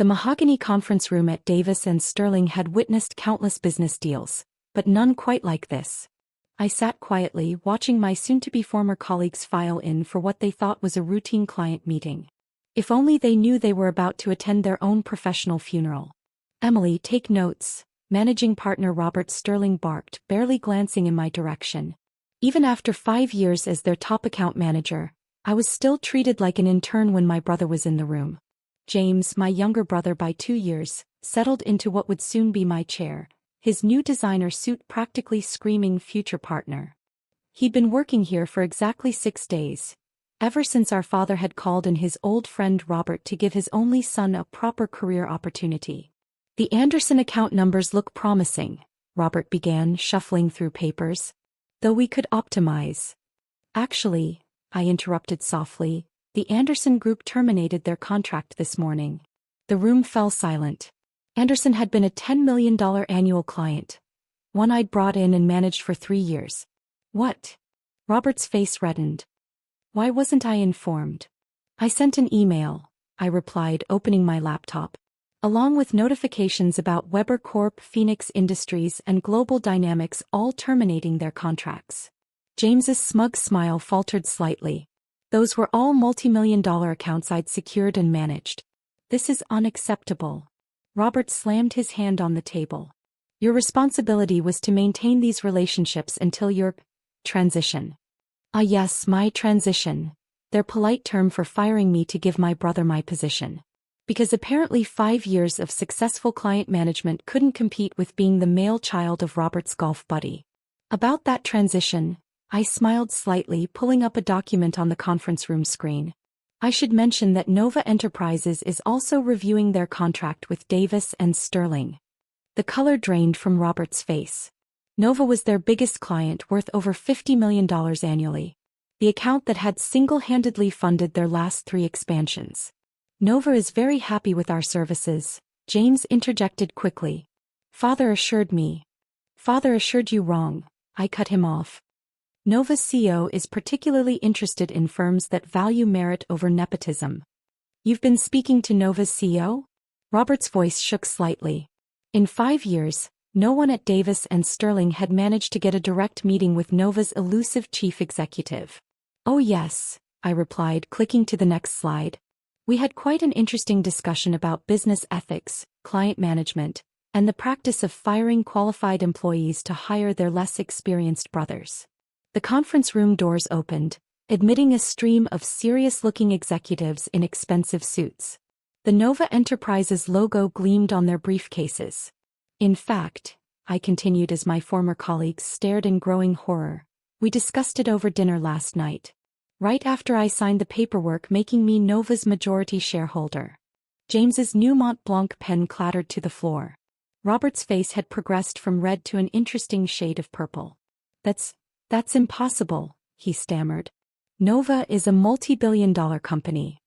The mahogany conference room at Davis and Sterling had witnessed countless business deals, but none quite like this. I sat quietly, watching my soon-to-be former colleagues file in for what they thought was a routine client meeting. If only they knew they were about to attend their own professional funeral. "Emily, take notes," managing partner Robert Sterling barked, barely glancing in my direction. Even after 5 years as their top account manager, I was still treated like an intern when my brother was in the room. James, my younger brother by 2 years, settled into what would soon be my chair, his new designer suit practically screaming future partner. He'd been working here for exactly 6 days, ever since our father had called in his old friend Robert to give his only son a proper career opportunity. "The Anderson account numbers look promising," Robert began, shuffling through papers. "Though we could optimize." "Actually," I interrupted softly, "the Anderson Group terminated their contract this morning." The room fell silent. Anderson had been a $10 million annual client, one I'd brought in and managed for 3 years. "What?" Robert's face reddened. "Why wasn't I informed?" "I sent an email," I replied, opening my laptop, "along with notifications about Weber Corp, Phoenix Industries, and Global Dynamics all terminating their contracts." James's smug smile faltered slightly. "Those were all multi-million-dollar accounts I'd secured and managed. This is unacceptable." Robert slammed his hand on the table. "Your responsibility was to maintain these relationships until your transition." "Ah yes, my transition," their polite term for firing me to give my brother my position. Because apparently 5 years of successful client management couldn't compete with being the male child of Robert's golf buddy. About that transition, I smiled slightly, pulling up a document on the conference room screen. I should mention that Nova Enterprises is also reviewing their contract with Davis and Sterling. The color drained from Robert's face. Nova was their biggest client, worth over $50 million annually. The account that had single-handedly funded their last 3 expansions. "Nova is very happy with our services," James interjected quickly. "Father assured me." "Father assured you wrong," I cut him off. "Nova's CEO is particularly interested in firms that value merit over nepotism." "You've been speaking to Nova's CEO?" Robert's voice shook slightly. In 5 years, no one at Davis and Sterling had managed to get a direct meeting with Nova's elusive chief executive. "Oh yes," I replied, clicking to the next slide. "We had quite an interesting discussion about business ethics, client management, and the practice of firing qualified employees to hire their less experienced brothers." The conference room doors opened, admitting a stream of serious-looking executives in expensive suits. The Nova Enterprises logo gleamed on their briefcases. "In fact," I continued as my former colleagues stared in growing horror, "we discussed it over dinner last night. Right after I signed the paperwork making me Nova's majority shareholder." James's new Mont Blanc pen clattered to the floor. Robert's face had progressed from red to an interesting shade of purple. That's impossible," he stammered. "Nova is a multi-billion-dollar company."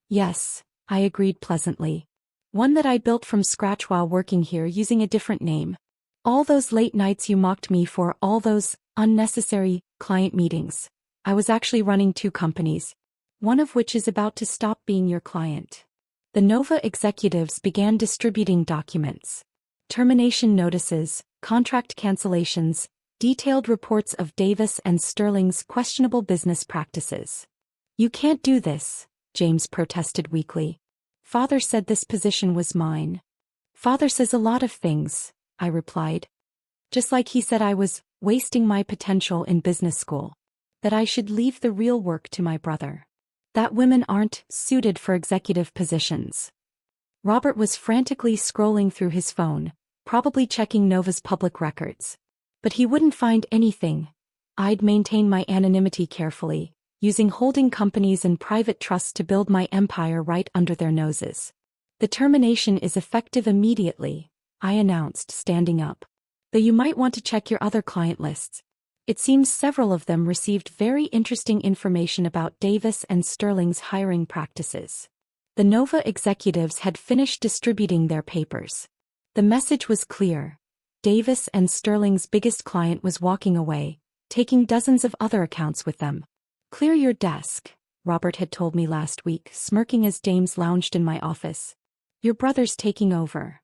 "Yes," I agreed pleasantly. "One that I built from scratch while working here using a different name. All those late nights you mocked me for, all those unnecessary client meetings. I was actually running 2 companies, one of which is about to stop being your client." The Nova executives began distributing documents. Termination notices, contract cancellations, detailed reports of Davis and Sterling's questionable business practices. "You can't do this," James protested weakly. "Father said this position was mine." "Father says a lot of things," I replied. "Just like he said I was wasting my potential in business school. That I should leave the real work to my brother. That women aren't suited for executive positions." Robert was frantically scrolling through his phone, probably checking Nova's public records. But he wouldn't find anything. I'd maintain my anonymity carefully, using holding companies and private trusts to build my empire right under their noses. "The termination is effective immediately," I announced, standing up. "Though you might want to check your other client lists. It seems several of them received very interesting information about Davis and Sterling's hiring practices." The Nova executives had finished distributing their papers. The message was clear. Davis and Sterling's biggest client was walking away, taking dozens of other accounts with them. "Clear your desk," Robert had told me last week, smirking as James lounged in my office. Your brother's taking over.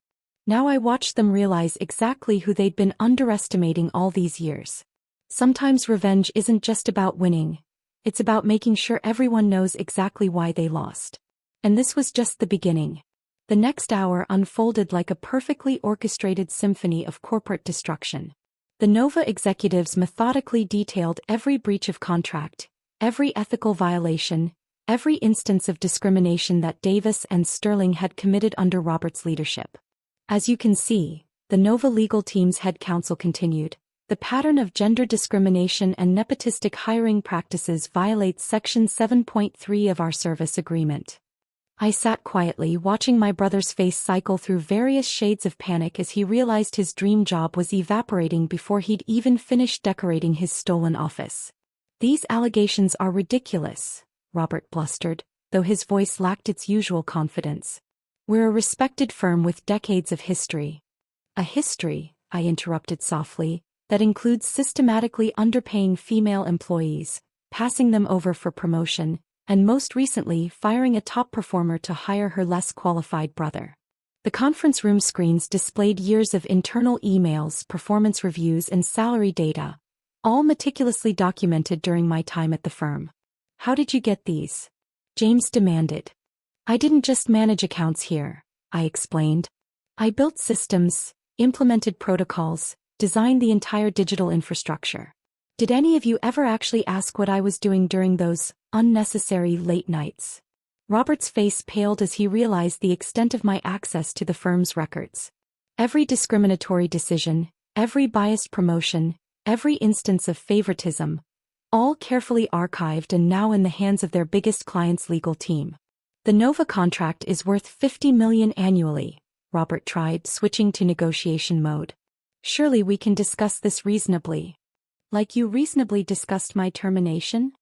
Now I watched them realize exactly who they'd been underestimating all these years. Sometimes revenge isn't just about winning. It's about making sure everyone knows exactly why they lost. And this was just the beginning. The next hour unfolded like a perfectly orchestrated symphony of corporate destruction. The Nova executives methodically detailed every breach of contract, every ethical violation, every instance of discrimination that Davis and Sterling had committed under Robert's leadership. As you can see, the Nova legal team's head counsel continued. The pattern of gender discrimination and nepotistic hiring practices violates Section 7.3 of our service agreement. I sat quietly watching my brother's face cycle through various shades of panic as he realized his dream job was evaporating before he'd even finished decorating his stolen office. These allegations are ridiculous, Robert blustered, though his voice lacked its usual confidence. We're a respected firm with decades of history. A history, I interrupted softly, that includes systematically underpaying female employees, passing them over for promotion, and most recently firing a top performer to hire her less qualified brother. The conference room screens displayed years of internal emails, performance reviews, and salary data, all meticulously documented during my time at the firm. How did you get these? James demanded. I didn't just manage accounts here, I explained. I built systems, implemented protocols, designed the entire digital infrastructure. Did any of you ever actually ask what I was doing during those unnecessary late nights? Robert's face paled as he realized the extent of my access to the firm's records. Every discriminatory decision, every biased promotion, every instance of favoritism, all carefully archived and now in the hands of their biggest client's legal team. The Nova contract is worth $50 million annually, Robert tried, switching to negotiation mode. Surely we can discuss this reasonably. Like you reasonably discussed my termination?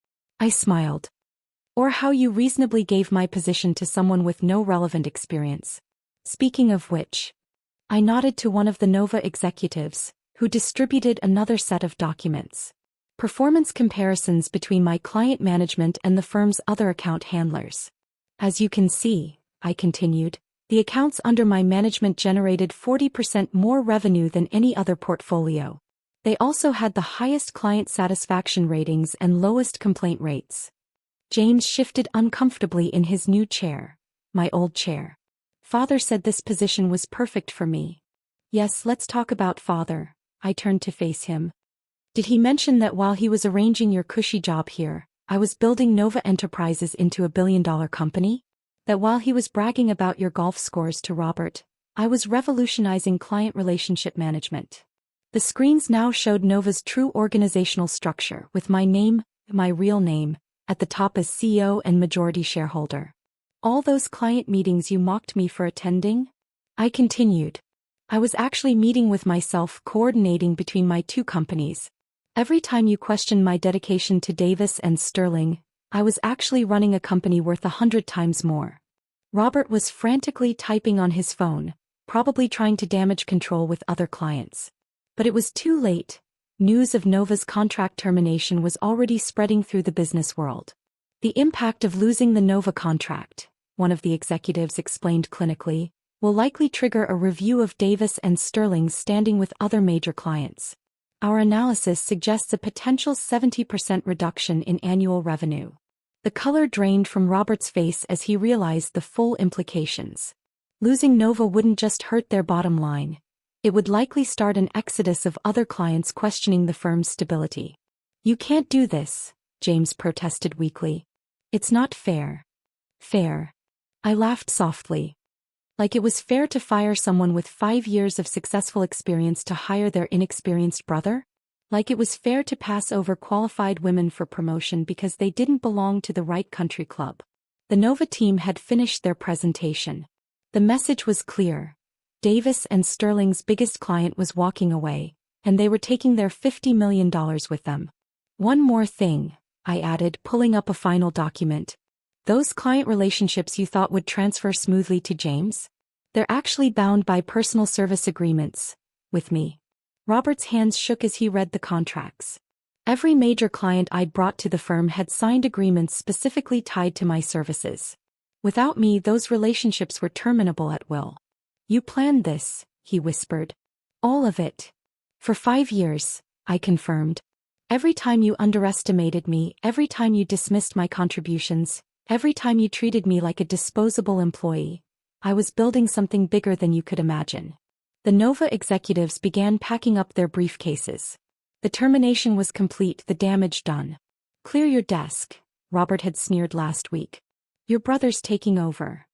I smiled. Or how you reasonably gave my position to someone with no relevant experience. Speaking of which, I nodded to one of the Nova executives, who distributed another set of documents. Performance comparisons between my client management and the firm's other account handlers. As you can see, I continued, the accounts under my management generated 40% more revenue than any other portfolio. They also had the highest client satisfaction ratings and lowest complaint rates. James shifted uncomfortably in his new chair, my old chair. Father said this position was perfect for me. Yes, let's talk about Father. I turned to face him. Did he mention that while he was arranging your cushy job here, I was building Nova Enterprises into a billion-dollar company? That while he was bragging about your golf scores to Robert, I was revolutionizing client relationship management? The screens now showed Nova's true organizational structure, with my name, my real name, at the top as CEO and majority shareholder. All those client meetings you mocked me for attending? I continued. I was actually meeting with myself, coordinating between my two companies. Every time you questioned my dedication to Davis and Sterling, I was actually running a company worth 100 times more. Robert was frantically typing on his phone, probably trying to damage control with other clients. But it was too late. News of Nova's contract termination was already spreading through the business world. The impact of losing the Nova contract, one of the executives explained clinically, will likely trigger a review of Davis and Sterling's standing with other major clients. Our analysis suggests a potential 70% reduction in annual revenue. The color drained from Robert's face as he realized the full implications. Losing Nova wouldn't just hurt their bottom line. It would likely start an exodus of other clients questioning the firm's stability. You can't do this, James protested weakly. It's not fair. Fair. I laughed softly. Like it was fair to fire someone with 5 years of successful experience to hire their inexperienced brother? Like it was fair to pass over qualified women for promotion because they didn't belong to the right country club. The Nova team had finished their presentation. The message was clear. Davis and Sterling's biggest client was walking away, and they were taking their $50 million with them. One more thing, I added, pulling up a final document. Those client relationships you thought would transfer smoothly to James? They're actually bound by personal service agreements, with me. Robert's hands shook as he read the contracts. Every major client I'd brought to the firm had signed agreements specifically tied to my services. Without me, those relationships were terminable at will. You planned this, he whispered. All of it. For 5 years, I confirmed. Every time you underestimated me, every time you dismissed my contributions, every time you treated me like a disposable employee, I was building something bigger than you could imagine. The Nova executives began packing up their briefcases. The termination was complete, the damage done. Clear your desk, Robert had sneered last week. Your brother's taking over.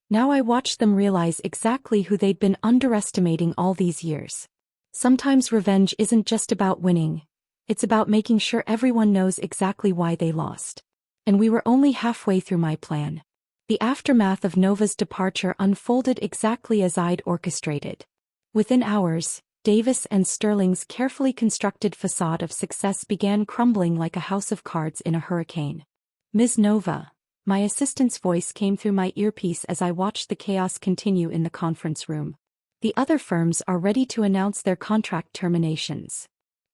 Now I watched them realize exactly who they'd been underestimating all these years. Sometimes revenge isn't just about winning. It's about making sure everyone knows exactly why they lost. And we were only halfway through my plan. The aftermath of Nova's departure unfolded exactly as I'd orchestrated. Within hours, Davis and Sterling's carefully constructed facade of success began crumbling like a house of cards in a hurricane. Ms. Nova, my assistant's voice came through my earpiece as I watched the chaos continue in the conference room. The other firms are ready to announce their contract terminations.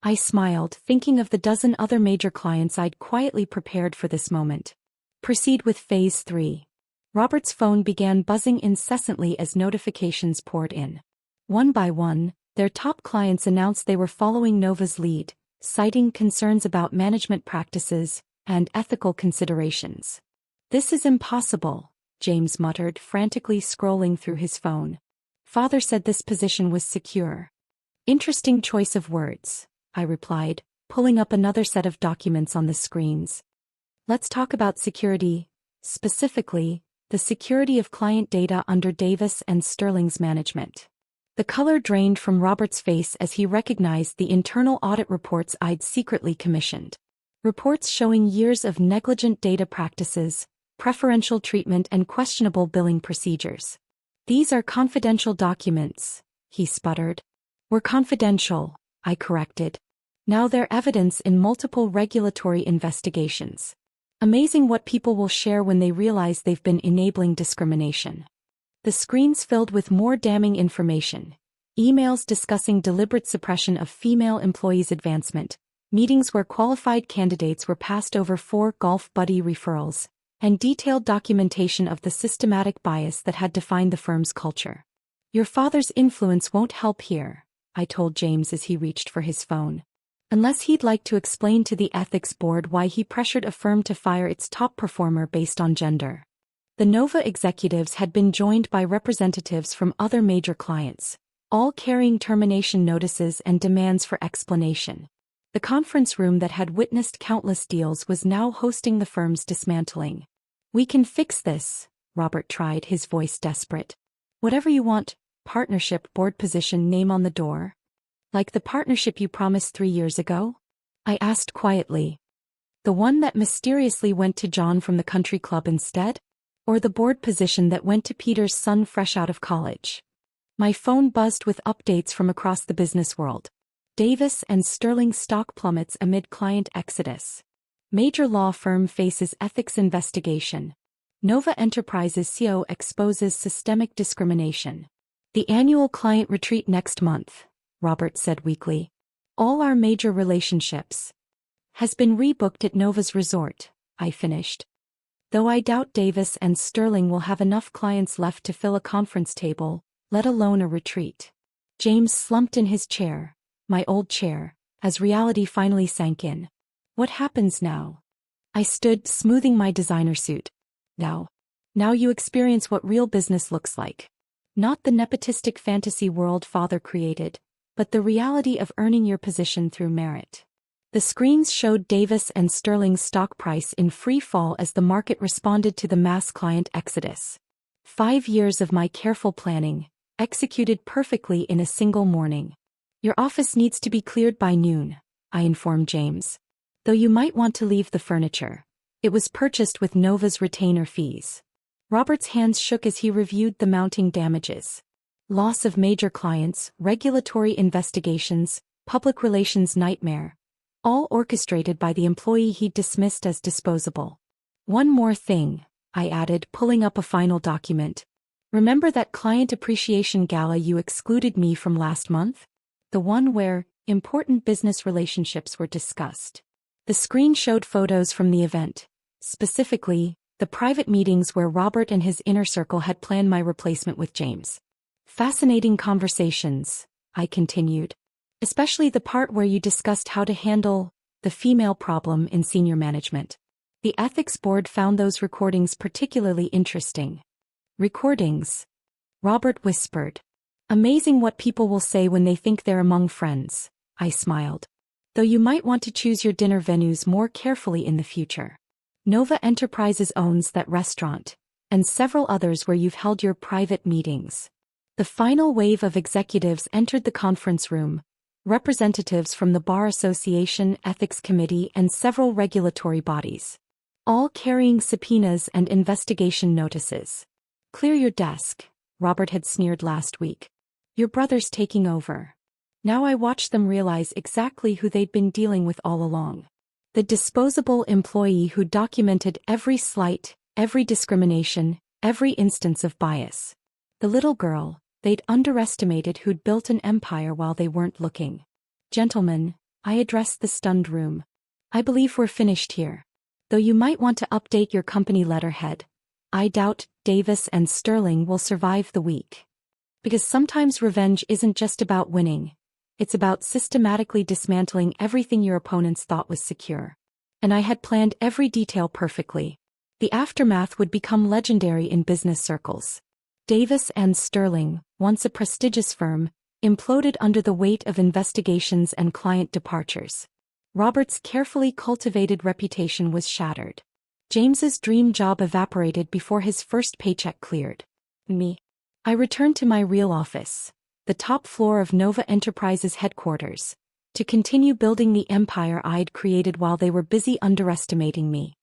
I smiled, thinking of the dozen other major clients I'd quietly prepared for this moment. Proceed with Phase 3. Robert's phone began buzzing incessantly as notifications poured in. One by one, their top clients announced they were following Nova's lead, citing concerns about management practices and ethical considerations. This is impossible, James muttered, frantically scrolling through his phone. Father said this position was secure. Interesting choice of words, I replied, pulling up another set of documents on the screens. Let's talk about security, specifically, the security of client data under Davis and Sterling's management. The color drained from Robert's face as he recognized the internal audit reports I'd secretly commissioned. Reports showing years of negligent data practices, preferential treatment and questionable billing procedures. These are confidential documents, he sputtered. We're confidential, I corrected. Now they're evidence in multiple regulatory investigations. Amazing what people will share when they realize they've been enabling discrimination. The screens filled with more damning information. Emails discussing deliberate suppression of female employees' advancement, meetings where qualified candidates were passed over for golf buddy referrals, and detailed documentation of the systematic bias that had defined the firm's culture. Your father's influence won't help here, I told James as he reached for his phone. Unless he'd like to explain to the ethics board why he pressured a firm to fire its top performer based on gender. The Nova executives had been joined by representatives from other major clients, all carrying termination notices and demands for explanation. The conference room that had witnessed countless deals was now hosting the firm's dismantling. We can fix this, Robert tried, his voice desperate. Whatever you want, partnership, board position, name on the door. Like the partnership you promised 3 years ago? I asked quietly. The one that mysteriously went to John from the country club instead? Or the board position that went to Peter's son fresh out of college? My phone buzzed with updates from across the business world. Davis and Sterling stock plummets amid client exodus. Major law firm faces ethics investigation. Nova Enterprises CEO exposes systemic discrimination. The annual client retreat next month, Robert said weakly. All our major relationships. Has been rebooked at Nova's resort, I finished. Though I doubt Davis and Sterling will have enough clients left to fill a conference table, let alone a retreat. James slumped in his chair, my old chair, as reality finally sank in. What happens now? I stood, smoothing my designer suit. Now you experience what real business looks like. Not the nepotistic fantasy world father created, but the reality of earning your position through merit. The screens showed Davis and Sterling's stock price in free fall as the market responded to the mass client exodus. 5 years of my careful planning, executed perfectly in a single morning. Your office needs to be cleared by noon, I informed James. Though you might want to leave the furniture. It was purchased with Nova's retainer fees. Robert's hands shook as he reviewed the mounting damages. Loss of major clients, regulatory investigations, public relations nightmare. All orchestrated by the employee he'd dismissed as disposable. One more thing, I added, pulling up a final document. Remember that client appreciation gala you excluded me from last month? The one where important business relationships were discussed. The screen showed photos from the event. Specifically, The private meetings where Robert and his inner circle had planned my replacement with James. Fascinating conversations, I continued. Especially the part where you discussed how to handle the female problem in senior management. The ethics board found those recordings particularly interesting. Recordings? Robert whispered. Amazing what people will say when they think they're among friends, I smiled. Though you might want to choose your dinner venues more carefully in the future. Nova Enterprises owns that restaurant, and several others where you've held your private meetings. The final wave of executives entered the conference room, representatives from the Bar Association, Ethics Committee, and several regulatory bodies. All carrying subpoenas and investigation notices. Clear your desk, Robert had sneered last week. Your brother's taking over. Now I watched them realize exactly who they'd been dealing with all along. The disposable employee who documented every slight, every discrimination, every instance of bias. The little girl, they'd underestimated who'd built an empire while they weren't looking. Gentlemen, I addressed the stunned room. I believe we're finished here. Though you might want to update your company letterhead, I doubt Davis and Sterling will survive the week. Because sometimes revenge isn't just about winning. It's about systematically dismantling everything your opponents thought was secure. And I had planned every detail perfectly. The aftermath would become legendary in business circles. Davis and Sterling, once a prestigious firm, imploded under the weight of investigations and client departures. Robert's carefully cultivated reputation was shattered. James's dream job evaporated before his first paycheck cleared. Me. I returned to my real office, the top floor of Nova Enterprises headquarters, to continue building the empire I'd created while they were busy underestimating me.